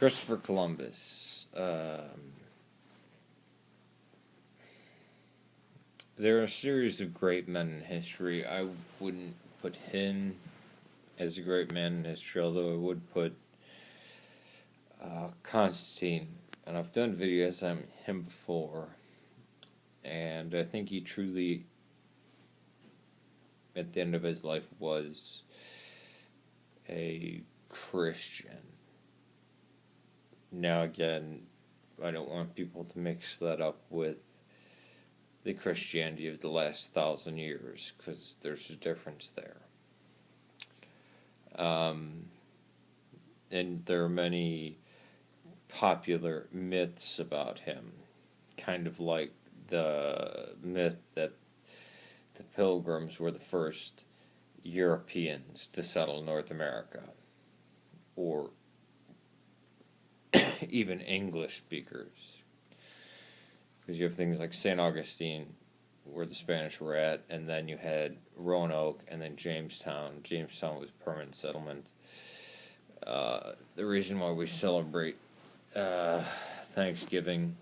Christopher Columbus. There are a series of great men in history. I wouldn't put him as a great man in history, although I would put Constantine. And I've done videos on him before. And I think he truly, at the end of his life, was a Christian. Now again, I don't want people to mix that up with the Christianity of the last 1,000 years, because there's a difference there. And there are many popular myths about him, kind of like the myth that the Pilgrims were the first Europeans to settle North America, or even English speakers. Because you have things like St. Augustine, where the Spanish were at, and then you had Roanoke, and then Jamestown. Jamestown was permanent settlement. The reason why we celebrate Thanksgiving,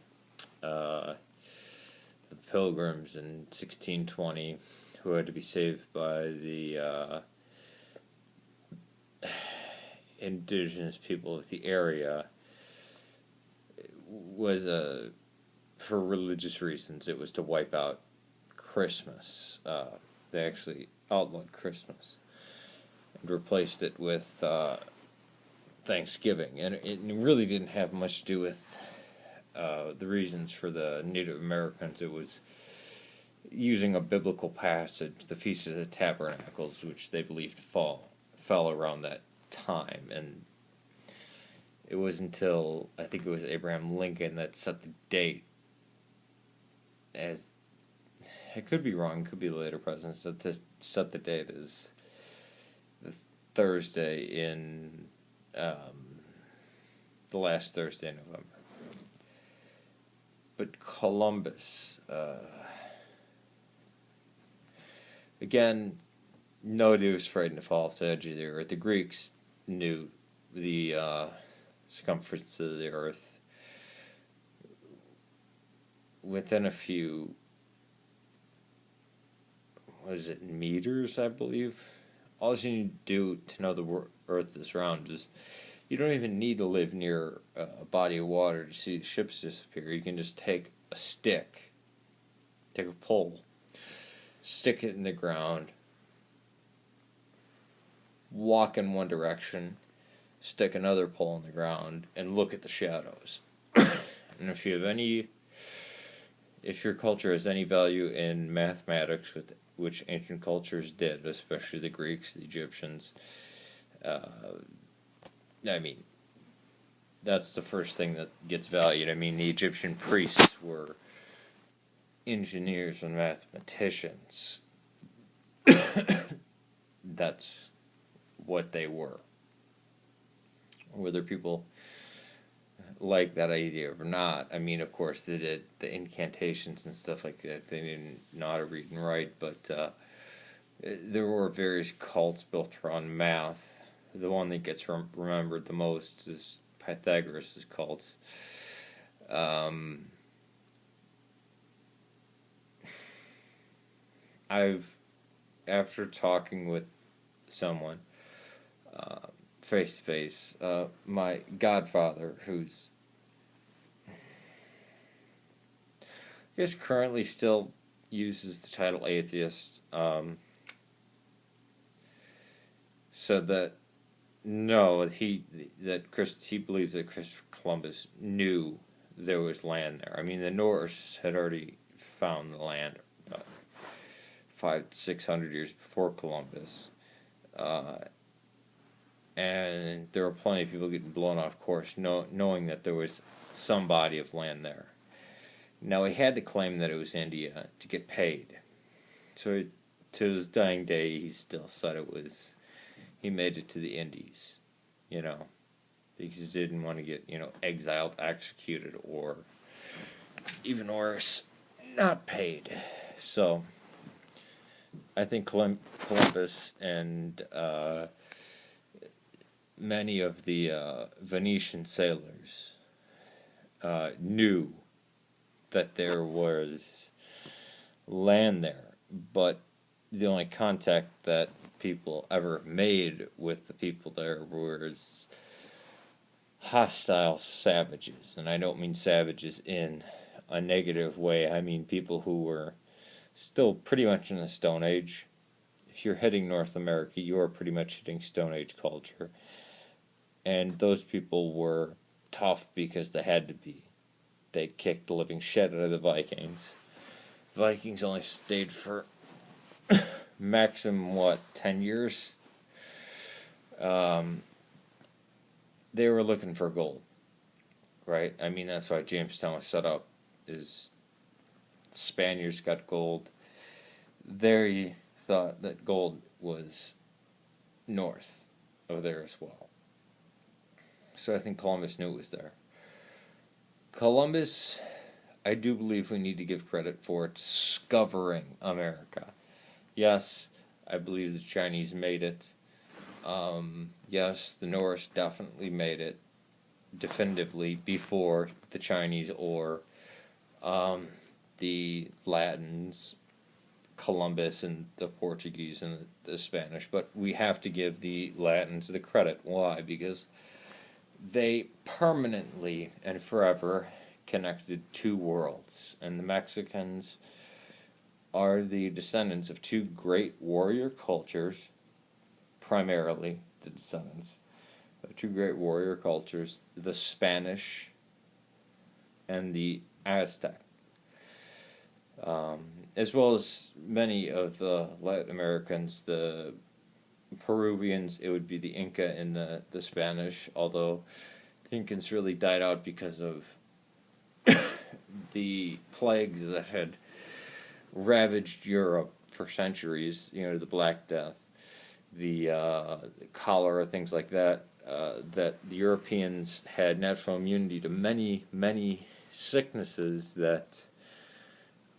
the Pilgrims in 1620, who had to be saved by the indigenous people of the area, was for religious reasons. It was to wipe out Christmas. They actually outlawed Christmas and replaced it with Thanksgiving, and it really didn't have much to do with the reasons for the Native Americans. It was using a biblical passage, the Feast of the Tabernacles, which they believed fell around that time, and it was until, I think it was Abraham Lincoln, that set the date as, it could be wrong, could be later presidents, that just set the date as the Thursday in, the last Thursday in November. But Columbus, again, nobody was frightened to fall off the edge of the earth. The Greeks knew the circumference of the earth within a few, meters, I believe. All you need to do to know the earth is round is, you don't even need to live near a body of water to see the ships disappear. You can just take a stick, take a pole, stick it in the ground, walk in one direction, stick another pole in the ground, and look at the shadows. And if your culture has any value in mathematics, which ancient cultures did, especially the Greeks, the Egyptians, that's the first thing that gets valued. The Egyptian priests were engineers and mathematicians. That's what they were. Whether people like that idea or not, of course, they did the incantations and stuff like that. They didn't know how to read and write, but there were various cults built around math. The one that gets remembered the most is Pythagoras' cult. After talking with someone face to face, my godfather, who's I guess currently still uses the title atheist, said that he believes that Christopher Columbus knew there was land there. The Norse had already found the land about 500-600 years before Columbus, and there were plenty of people getting blown off course, knowing that there was some body of land there. Now, he had to claim that it was India to get paid. So, to his dying day, he still said he made it to the Indies, because he didn't want to get, exiled, executed, or even worse, not paid. So, I think Columbus and many of the Venetian sailors knew that there was land there, but the only contact that people ever made with the people there was hostile savages. And I don't mean savages in a negative way. I mean people who were still pretty much in the Stone Age. If you're hitting North America, you are pretty much hitting Stone Age culture. And those people were tough because they had to be. They kicked the living shit out of the Vikings. Vikings only stayed for maximum, 10 years? They were looking for gold, right? I mean, that's why Jamestown was set up, is Spaniards got gold. They thought that gold was north of there as well. So I think Columbus knew it was there. Columbus, I do believe we need to give credit for discovering America. Yes, I believe the Chinese made it. Yes, the Norse definitely made it definitively before the Chinese or the Latins, Columbus and the Portuguese and the Spanish. But we have to give the Latins the credit. Why? Because they permanently and forever connected two worlds. And the Mexicans are the descendants of two great warrior cultures, primarily the descendants of two great warrior cultures, the Spanish and the Aztec. As well as many of the Latin Americans, the Peruvians, it would be the Inca and the Spanish, although the Incans really died out because of the plagues that had ravaged Europe for centuries, the Black Death, the cholera, things like that, that the Europeans had natural immunity to many, many sicknesses that,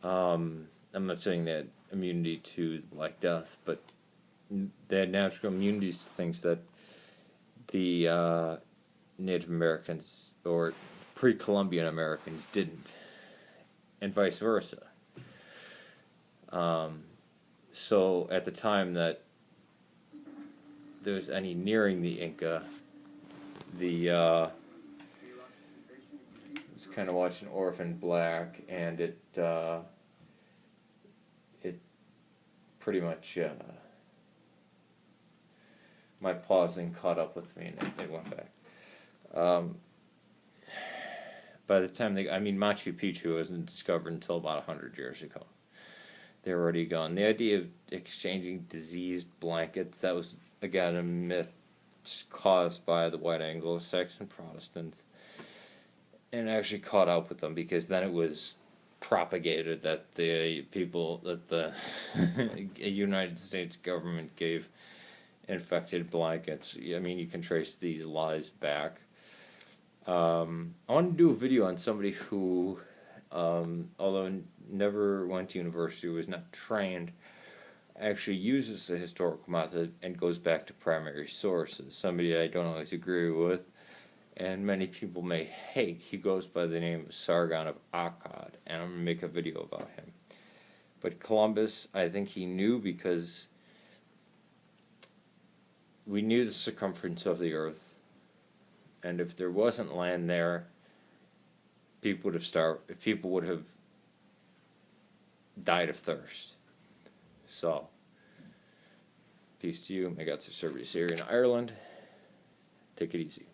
I'm not saying they had immunity to the Black Death, but they had natural immunities to things that the Native Americans or pre-Columbian Americans didn't, and vice versa. So at the time that there was any nearing the Inca, I was kind of watching Orphan Black, and it pretty much my pausing caught up with me, and it went back. By the time Machu Picchu wasn't discovered until about 100 years ago. They were already gone. The idea of exchanging diseased blankets, that was, again, a myth caused by the white Anglo-Saxon Protestants, and actually caught up with them, because then it was propagated that the United States government gave infected blankets. I mean, you can trace these lies back. I want to do a video on somebody who, although never went to university, was not trained, actually uses the historical method and goes back to primary sources. Somebody I don't always agree with, and many people may hate. He goes by the name of Sargon of Akkad, and I'm going to make a video about him. But Columbus, I think he knew, because we knew the circumference of the earth, and if there wasn't land there, people would have starved. People would have died of thirst. So, peace to you. May God serve you, Syria and Ireland. Take it easy.